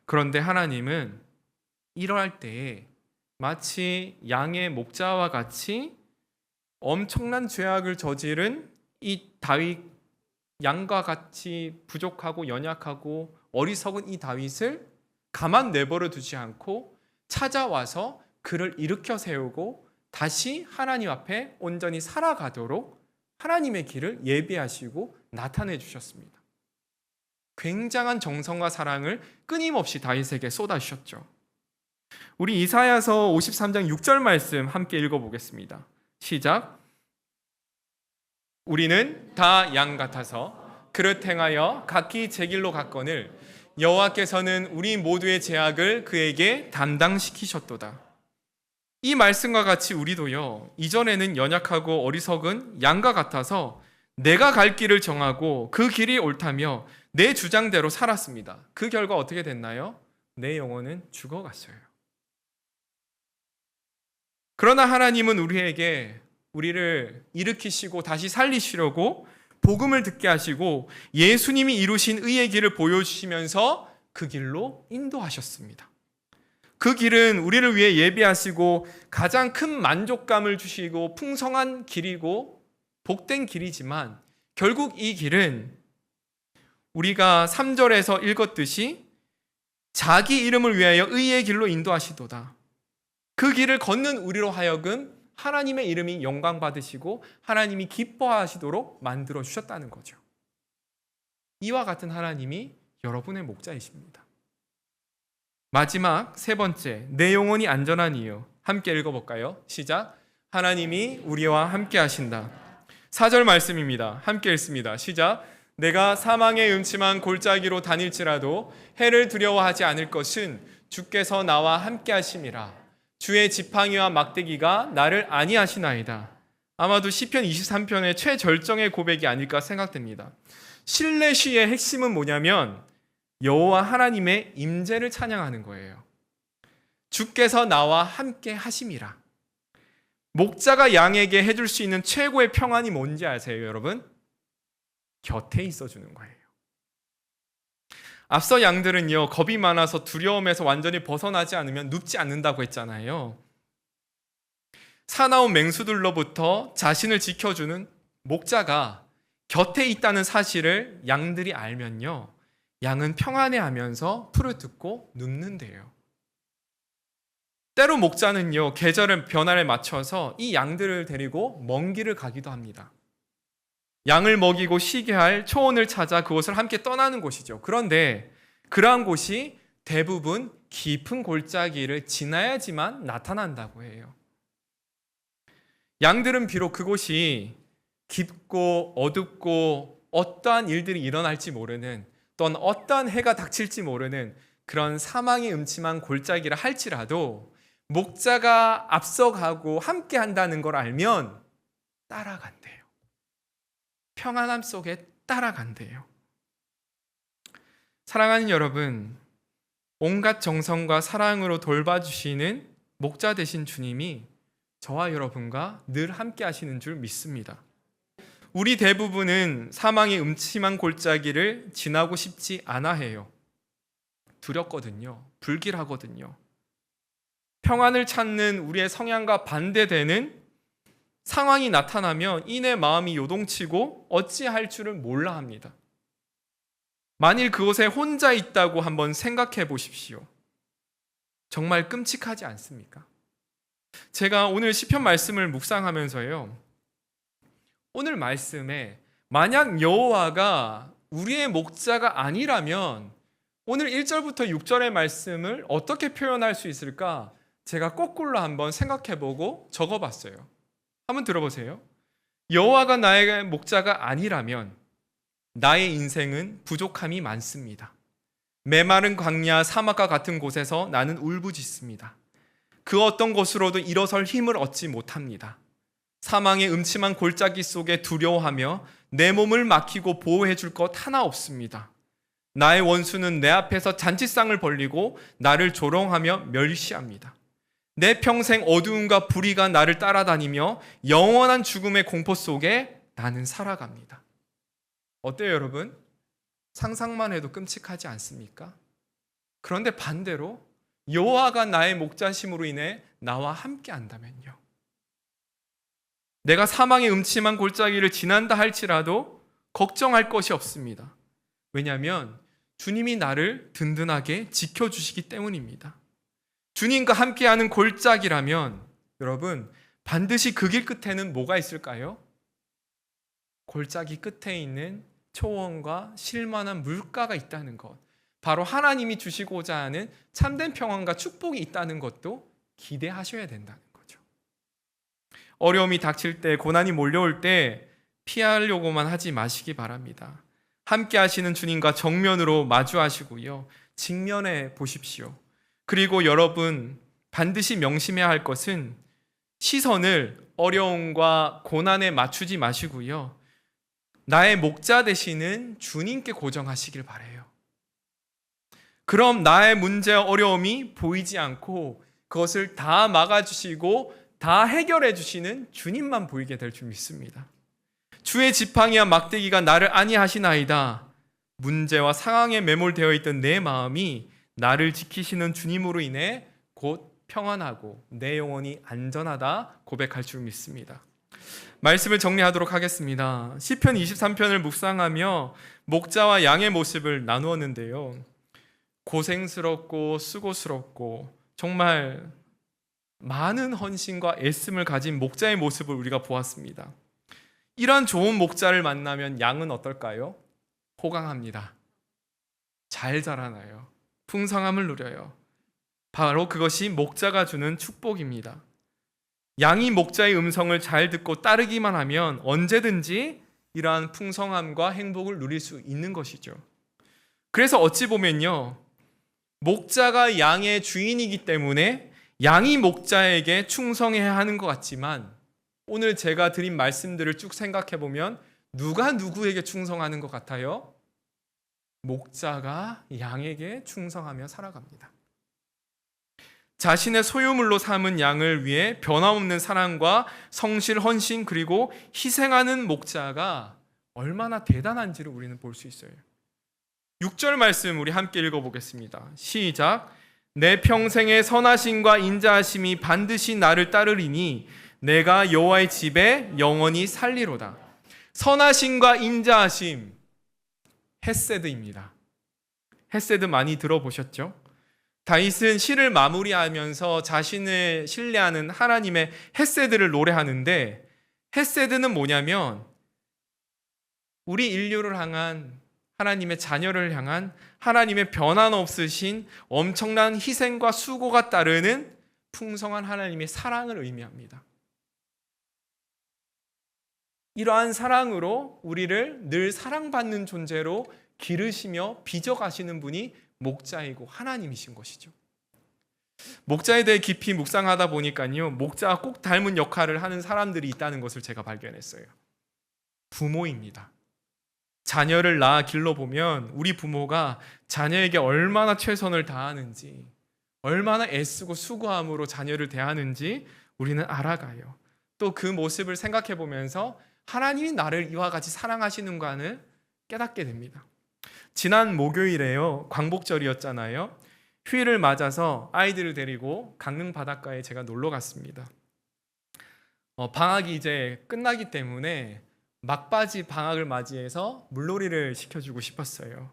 그런데 하나님은 이러할 때에 마치 양의 목자와 같이 엄청난 죄악을 저지른 이 다윗, 양과 같이 부족하고 연약하고 어리석은 이 다윗을 가만 내버려 두지 않고 찾아와서 그를 일으켜 세우고 다시 하나님 앞에 온전히 살아가도록 하나님의 길을 예비하시고 나타내 주셨습니다. 굉장한 정성과 사랑을 끊임없이 다윗에게 쏟아주셨죠. 우리 이사야서 53장 6절 말씀 함께 읽어보겠습니다. 시작. 우리는 다 양 같아서 그릇 행하여 각기 제 길로 갔거늘 여호와께서는 우리 모두의 죄악을 그에게 담당시키셨도다. 이 말씀과 같이 우리도요, 이전에는 연약하고 어리석은 양과 같아서 내가 갈 길을 정하고 그 길이 옳다며 내 주장대로 살았습니다. 그 결과 어떻게 됐나요? 내 영혼은 죽어갔어요. 그러나 하나님은 우리를 일으키시고 다시 살리시려고 복음을 듣게 하시고 예수님이 이루신 의의 길을 보여주시면서 그 길로 인도하셨습니다. 그 길은 우리를 위해 예비하시고 가장 큰 만족감을 주시고 풍성한 길이고 복된 길이지만 결국 이 길은 우리가 3절에서 읽었듯이 자기 이름을 위하여 의의 길로 인도하시도다. 그 길을 걷는 우리로 하여금 하나님의 이름이 영광 받으시고 하나님이 기뻐하시도록 만들어 주셨다는 거죠. 이와 같은 하나님이 여러분의 목자이십니다. 마지막 세 번째, 내 영혼이 안전한 이유. 함께 읽어볼까요? 시작. 하나님이 우리와 함께 하신다. 4절 말씀입니다. 함께 읽습니다. 시작. 내가 사망의 음침한 골짜기로 다닐지라도 해를 두려워하지 않을 것은 주께서 나와 함께 하심이라. 주의 지팡이와 막대기가 나를 안위하시나이다. 아마도 시편 23편의 최절정의 고백이 아닐까 생각됩니다. 신뢰 시의 핵심은 뭐냐면 여호와 하나님의 임재를 찬양하는 거예요. 주께서 나와 함께 하심이라. 목자가 양에게 해줄 수 있는 최고의 평안이 뭔지 아세요, 여러분? 곁에 있어주는 거예요. 앞서 양들은요, 겁이 많아서 두려움에서 완전히 벗어나지 않으면 눕지 않는다고 했잖아요. 사나운 맹수들로부터 자신을 지켜주는 목자가 곁에 있다는 사실을 양들이 알면요, 양은 평안해하면서 풀을 뜯고 눕는데요. 때로 목자는요, 계절의 변화에 맞춰서 이 양들을 데리고 먼 길을 가기도 합니다. 양을 먹이고 쉬게 할 초원을 찾아 그곳을 함께 떠나는 곳이죠. 그런데 그러한 곳이 대부분 깊은 골짜기를 지나야지만 나타난다고 해요. 양들은 비록 그곳이 깊고 어둡고 어떠한 일들이 일어날지 모르는, 또는 어떠한 해가 닥칠지 모르는 그런 사망의 음침한 골짜기를 할지라도 목자가 앞서가고 함께 한다는 걸 알면 따라간대요. 평안함 속에 따라간대요. 사랑하는 여러분, 온갖 정성과 사랑으로 돌봐주시는 목자 되신 주님이 저와 여러분과 늘 함께 하시는 줄 믿습니다. 우리 대부분은 사망의 음침한 골짜기를 지나고 싶지 않아 해요. 두렵거든요. 불길하거든요. 평안을 찾는 우리의 성향과 반대되는 상황이 나타나면 이내 마음이 요동치고 어찌할 줄을 몰라 합니다. 만일 그곳에 혼자 있다고 한번 생각해 보십시오. 정말 끔찍하지 않습니까? 제가 오늘 시편 말씀을 묵상하면서요, 오늘 말씀에 만약 여호와가 우리의 목자가 아니라면 오늘 1절부터 6절의 말씀을 어떻게 표현할 수 있을까 제가 거꾸로 한번 생각해보고 적어봤어요. 한번 들어보세요. 여호와가 나의 목자가 아니라면 나의 인생은 부족함이 많습니다. 메마른 광야 사막과 같은 곳에서 나는 울부짖습니다. 그 어떤 곳으로도 일어설 힘을 얻지 못합니다. 사망의 음침한 골짜기 속에 두려워하며 내 몸을 막히고 보호해 줄 것 하나 없습니다. 나의 원수는 내 앞에서 잔치상을 벌리고 나를 조롱하며 멸시합니다. 내 평생 어두움과 불의가 나를 따라다니며 영원한 죽음의 공포 속에 나는 살아갑니다. 어때요, 여러분? 상상만 해도 끔찍하지 않습니까? 그런데 반대로 여호와가 나의 목자심으로 인해 나와 함께 한다면요, 내가 사망의 음침한 골짜기를 지난다 할지라도 걱정할 것이 없습니다. 왜냐하면 주님이 나를 든든하게 지켜주시기 때문입니다. 주님과 함께하는 골짜기라면 여러분, 반드시 그 길 끝에는 뭐가 있을까요? 골짜기 끝에 있는 초원과 쉴만한 물가가 있다는 것, 바로 하나님이 주시고자 하는 참된 평안과 축복이 있다는 것도 기대하셔야 된다는 거죠. 어려움이 닥칠 때, 고난이 몰려올 때 피하려고만 하지 마시기 바랍니다. 함께 하시는 주님과 정면으로 마주하시고요, 직면해 보십시오. 그리고 여러분 반드시 명심해야 할 것은 시선을 어려움과 고난에 맞추지 마시고요, 나의 목자 되시는 주님께 고정하시길 바라요. 그럼 나의 문제와 어려움이 보이지 않고 그것을 다 막아주시고 다 해결해 주시는 주님만 보이게 될 줄 믿습니다. 주의 지팡이와 막대기가 나를 안위하시나이다. 문제와 상황에 매몰되어 있던 내 마음이 나를 지키시는 주님으로 인해 곧 평안하고 내 영혼이 안전하다 고백할 줄 믿습니다. 말씀을 정리하도록 하겠습니다. 시편 23편을 묵상하며 목자와 양의 모습을 나누었는데요. 고생스럽고 수고스럽고 정말 많은 헌신과 애씀을 가진 목자의 모습을 우리가 보았습니다. 이러한 좋은 목자를 만나면 양은 어떨까요? 호강합니다. 잘 자라나요. 풍성함을 누려요. 바로 그것이 목자가 주는 축복입니다. 양이 목자의 음성을 잘 듣고 따르기만 하면 언제든지 이러한 풍성함과 행복을 누릴 수 있는 것이죠. 그래서 어찌 보면요, 목자가 양의 주인이기 때문에 양이 목자에게 충성해야 하는 것 같지만, 오늘 제가 드린 말씀들을 쭉 생각해 보면 누가 누구에게 충성하는 것 같아요? 목자가 양에게 충성하며 살아갑니다. 자신의 소유물로 삼은 양을 위해 변함없는 사랑과 성실, 헌신, 그리고 희생하는 목자가 얼마나 대단한지를 우리는 볼 수 있어요. 6절 말씀 우리 함께 읽어보겠습니다. 시작. 내 평생의 선하심과 인자하심이 반드시 나를 따르리니 내가 여호와의 집에 영원히 살리로다. 선하심과 인자하심, 헤세드입니다. 헤세드 많이 들어보셨죠? 다윗은 시를 마무리하면서 자신을 신뢰하는 하나님의 헤세드를 노래하는데, 헤세드는 뭐냐면 우리 인류를 향한, 하나님의 자녀를 향한 하나님의 변함없으신 엄청난 희생과 수고가 따르는 풍성한 하나님의 사랑을 의미합니다. 이러한 사랑으로 우리를 늘 사랑받는 존재로 기르시며 빚어가시는 분이 목자이고 하나님이신 것이죠. 목자에 대해 깊이 묵상하다 보니까요, 목자와 꼭 닮은 역할을 하는 사람들이 있다는 것을 제가 발견했어요. 부모입니다. 자녀를 낳아 길러보면 우리 부모가 자녀에게 얼마나 최선을 다하는지, 얼마나 애쓰고 수고함으로 자녀를 대하는지 우리는 알아가요. 또 그 모습을 생각해 보면서 하나님이 나를 이와 같이 사랑하시는가를 깨닫게 됩니다. 지난 목요일에요, 광복절이었잖아요. 휴일을 맞아서 아이들을 데리고 강릉 바닷가에 제가 놀러 갔습니다. 방학이 이제 끝나기 때문에 막바지 방학을 맞이해서 물놀이를 시켜주고 싶었어요.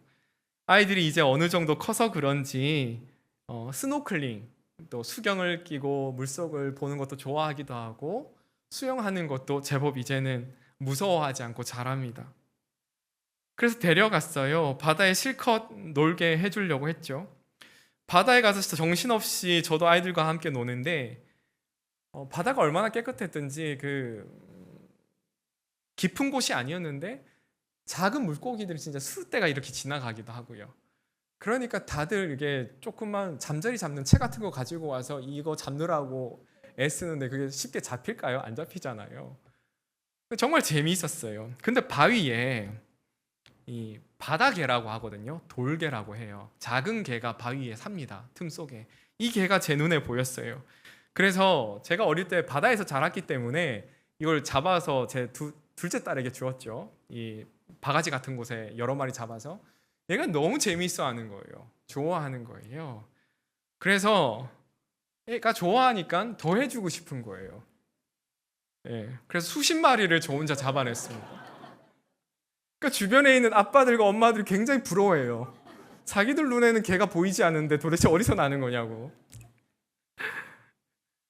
아이들이 이제 어느 정도 커서 그런지 스노클링, 또 수경을 끼고 물속을 보는 것도 좋아하기도 하고 수영하는 것도 제법 이제는 무서워하지 않고 잘합니다. 그래서 데려갔어요. 바다에 실컷 놀게 해주려고 했죠. 바다에 가서 진짜 정신없이 저도 아이들과 함께 노는데 바다가 얼마나 깨끗했든지 깊은 곳이 아니었는데 작은 물고기들이 진짜 수떼가 이렇게 지나가기도 하고요. 그러니까 다들 이게 조금만 잠자리 잡는 채 같은 거 가지고 와서 이거 잡느라고 애쓰는데 그게 쉽게 잡힐까요? 안 잡히잖아요. 정말 재미있었어요. 근데 바위에 이 바다개라고 하거든요. 돌개라고 해요. 작은 개가 바위에 삽니다. 틈 속에. 이 개가 제 눈에 보였어요. 그래서 제가 어릴 때 바다에서 자랐기 때문에 이걸 잡아서 제 둘째 딸에게 주었죠. 이 바가지 같은 곳에 여러 마리 잡아서. 얘가 너무 재미있어 하는 거예요. 좋아하는 거예요. 그래서 얘가 좋아하니까 더 해주고 싶은 거예요. 그래서 수십 마리를 저 혼자 잡아냈습니다. 그러니까 주변에 있는 아빠들과 엄마들이 굉장히 부러워해요. 자기들 눈에는 개가 보이지 않는데 도대체 어디서 나는 거냐고.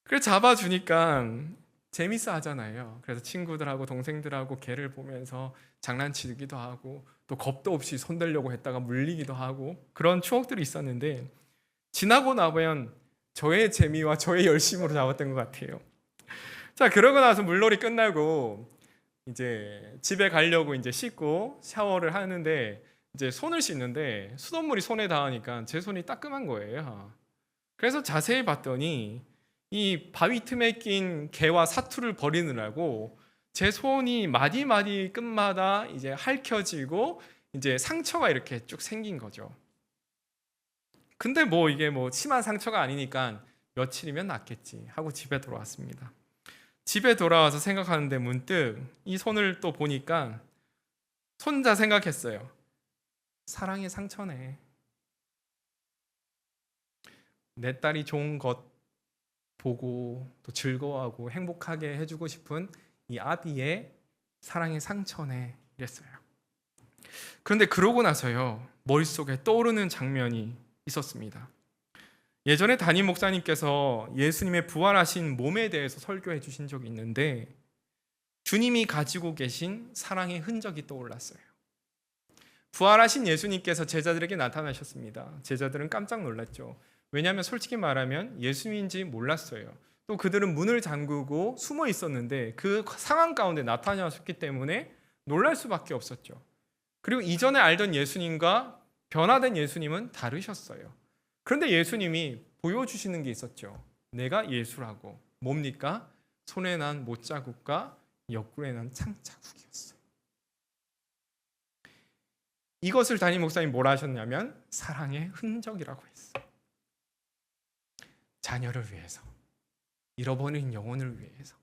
그래서 잡아주니까 재밌어 하잖아요. 그래서 친구들하고 동생들하고 개를 보면서 장난치기도 하고 또 겁도 없이 손대려고 했다가 물리기도 하고 그런 추억들이 있었는데, 지나고 나면 저의 재미와 저의 열심으로 잡았던 것 같아요. 자, 그러고 나서 물놀이 끝나고 이제 집에 가려고 이제 씻고 샤워를 하는데 이제 손을 씻는데 수돗물이 손에 닿으니까 제 손이 따끔한 거예요. 그래서 자세히 봤더니 이 바위 틈에 낀 개와 사투를 버리느라고 제 손이 마디마디 끝마다 이제 핥혀지고 이제 상처가 이렇게 쭉 생긴 거죠. 근데 이게 심한 상처가 아니니까 며칠이면 낫겠지 하고 집에 돌아왔습니다. 집에 돌아와서 생각하는데 문득 이 손을 또 보니까 손자 생각했어요. 사랑의 상처네. 내 딸이 좋은 것 보고 또 즐거워하고 행복하게 해주고 싶은 이 아비의 사랑의 상처네 이랬어요. 그런데 그러고 나서요, 머릿속에 떠오르는 장면이 있었습니다. 예전에 담임 목사님께서 예수님의 부활하신 몸에 대해서 설교해 주신 적이 있는데 주님이 가지고 계신 사랑의 흔적이 떠올랐어요. 부활하신 예수님께서 제자들에게 나타나셨습니다. 제자들은 깜짝 놀랐죠. 왜냐하면 솔직히 말하면 예수님인지 몰랐어요. 또 그들은 문을 잠그고 숨어 있었는데 그 상황 가운데 나타나셨기 때문에 놀랄 수밖에 없었죠. 그리고 이전에 알던 예수님과 변화된 예수님은 다르셨어요. 그런데 예수님이 보여주시는 게 있었죠. 내가 예수라고. 뭡니까? 손에 난 못자국과 옆구리에 난 창자국이었어요. 이것을 담임 목사님이 뭐라 하셨냐면 사랑의 흔적이라고 했어요. 자녀를 위해서, 잃어버린 영혼을 위해서,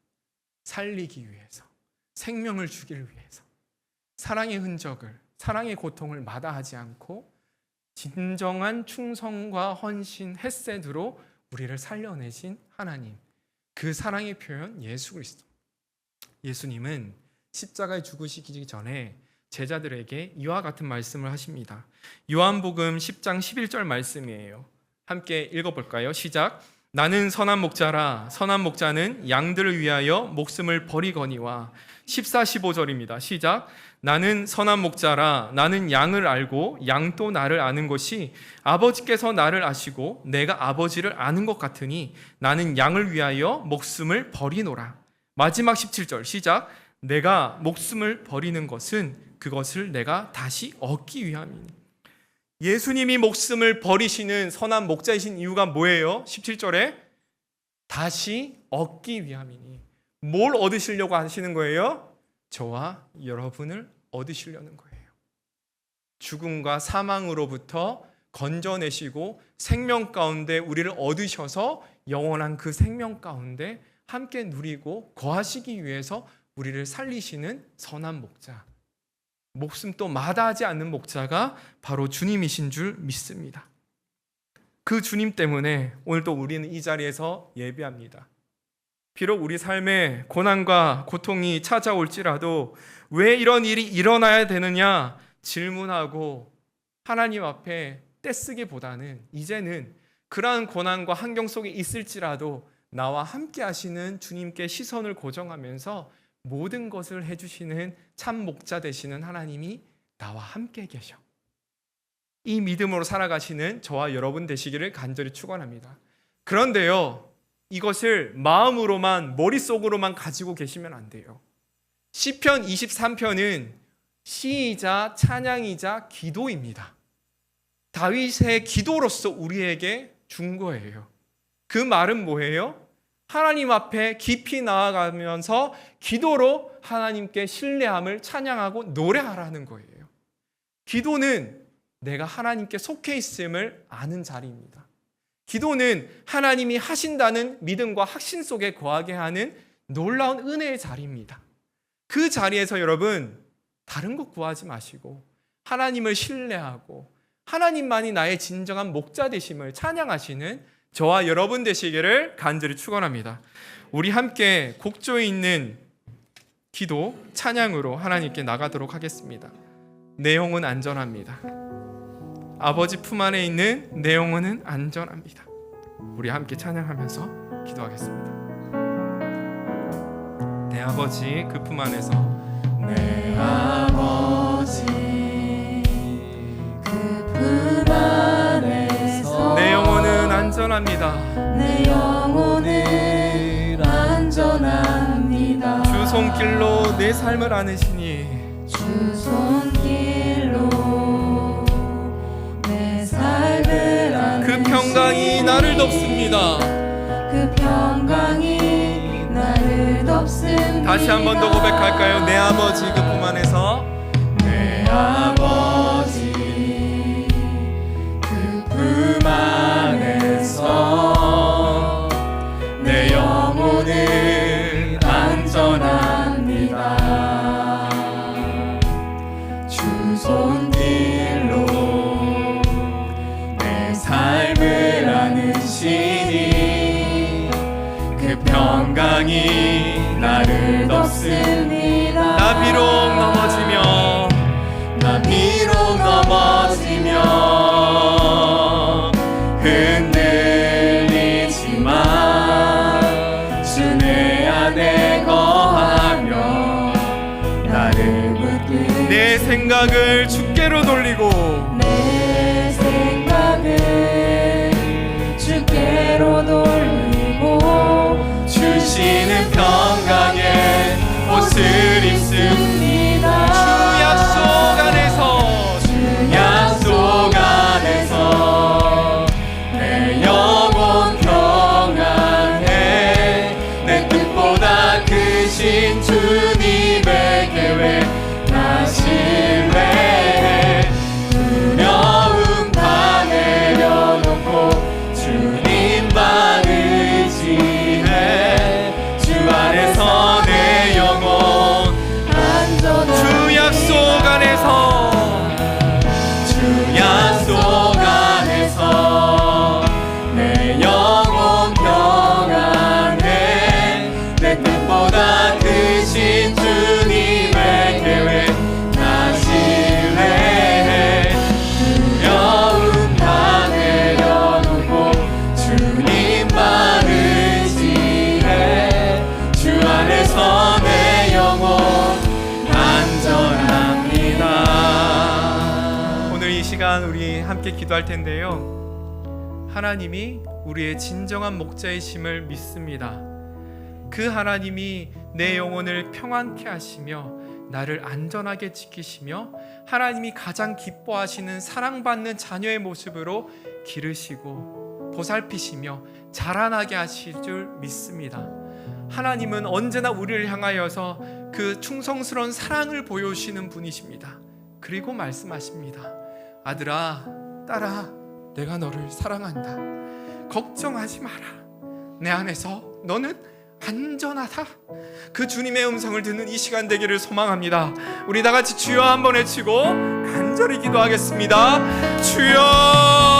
살리기 위해서, 생명을 주기를 위해서 사랑의 흔적을, 사랑의 고통을 마다하지 않고 진정한 충성과 헌신, 햇셋으로 우리를 살려내신 하나님, 그 사랑의 표현 예수 그리스도. 예수님은 십자가에 죽으시기 전에 제자들에게 이와 같은 말씀을 하십니다. 요한복음 10장 11절 말씀이에요. 함께 읽어볼까요? 시작. 나는 선한 목자라. 선한 목자는 양들을 위하여 목숨을 버리거니와. 14, 15절입니다. 시작. 나는 선한 목자라. 나는 양을 알고 양도 나를 아는 것이 아버지께서 나를 아시고 내가 아버지를 아는 것 같으니 나는 양을 위하여 목숨을 버리노라. 마지막 17절 시작. 내가 목숨을 버리는 것은 그것을 내가 다시 얻기 위함이니. 예수님이 목숨을 버리시는 선한 목자이신 이유가 뭐예요? 17절에 다시 얻기 위함이니. 뭘 얻으시려고 하시는 거예요? 저와 여러분을 얻으시려는 거예요. 죽음과 사망으로부터 건져내시고 생명 가운데 우리를 얻으셔서 영원한 그 생명 가운데 함께 누리고 거하시기 위해서 우리를 살리시는 선한 목자, 목숨 또 마다하지 않는 목자가 바로 주님이신 줄 믿습니다. 그 주님 때문에 오늘 또 우리는 이 자리에서 예배합니다. 비록 우리 삶에 고난과 고통이 찾아올지라도 왜 이런 일이 일어나야 되느냐 질문하고 하나님 앞에 떼쓰기보다는 이제는 그러한 고난과 환경 속에 있을지라도 나와 함께 하시는 주님께 시선을 고정하면서 모든 것을 해주시는 참 목자 되시는 하나님이 나와 함께 계셔. 이 믿음으로 살아가시는 저와 여러분 되시기를 간절히 축원합니다. 그런데요, 이것을 마음으로만 머릿속으로만 가지고 계시면 안 돼요. 시편 23편은 시이자 찬양이자 기도입니다. 다윗의 기도로서 우리에게 준 거예요. 그 말은 뭐예요? 하나님 앞에 깊이 나아가면서 기도로 하나님께 신뢰함을 찬양하고 노래하라는 거예요. 기도는 내가 하나님께 속해 있음을 아는 자리입니다. 기도는 하나님이 하신다는 믿음과 확신 속에 거하게 하는 놀라운 은혜의 자리입니다. 그 자리에서 여러분 다른 것 구하지 마시고 하나님을 신뢰하고 하나님만이 나의 진정한 목자 되심을 찬양하시는 저와 여러분 되시기를 간절히 축원합니다. 우리 함께 곡조에 있는 기도, 찬양으로 하나님께 나가도록 하겠습니다. 내 영혼 안전합니다. 아버지 품 안에 있는 내 영혼은 안전합니다. 우리 함께 찬양하면서 기도하겠습니다. 내 아버지 그 품 안에서 내 아버지 그 품 안에서 내 영혼은 안전합니다. 내 영혼은 안전합니다. 주 손길로 내 삶을 안으시니 주 손길로 내 삶을 안으시니 그 평강이 나를 덮습니다. 그 평강이 나를 덮습니다. 다시 한 번 더 고백할까요? 내 아버지 그 품 안에서 내 아버지 그 품 안에서 내 영혼은 안전합니다. 주 손길로 내 삶을 안으시 평강이 나를 덮습니다. 나 비록 넘어지며 나 비록 넘어지며 흔들리지만 주 내 안에 거하며 나를 붙들고 내 생각을 주께로 돌리고 내 생각을 주께로 돌리고 주시는 평강의 옷을 입습니다. 주 약속 안에서 주 약속 안에서 내 영혼 평안해. 내 뜻보다 크신 주님의 계획 나 신뢰해. 두려움 다 내려놓고 주님만 의지해. 주 안에서 내 영혼 안전한 주 약속 안에서 주 약속 안에서 내 영혼 평안해. 내 뜻보다 크신 주님의 계획 나 신뢰해. 두려움 다 내려놓고 주님만 의지해. 주 안에서 내 영혼 안전합니다. 오늘 이 시간 우리 함께 기도할 텐데요. 하나님이 우리의 진정한 목자이심을 믿습니다. 그 하나님이 내 영혼을 평안케 하시며 나를 안전하게 지키시며 하나님이 가장 기뻐하시는 사랑받는 자녀의 모습으로 기르시고 보살피시며 자라나게 하실 줄 믿습니다. 하나님은 언제나 우리를 향하여서 그 충성스러운 사랑을 보여주시는 분이십니다. 그리고 말씀하십니다. 아들아, 딸아, 내가 너를 사랑한다. 걱정하지 마라. 내 안에서 너는 안전하다. 그 주님의 음성을 듣는 이 시간 되기를 소망합니다. 우리 다 같이 주여 한번 외치고 간절히 기도하겠습니다. 주여!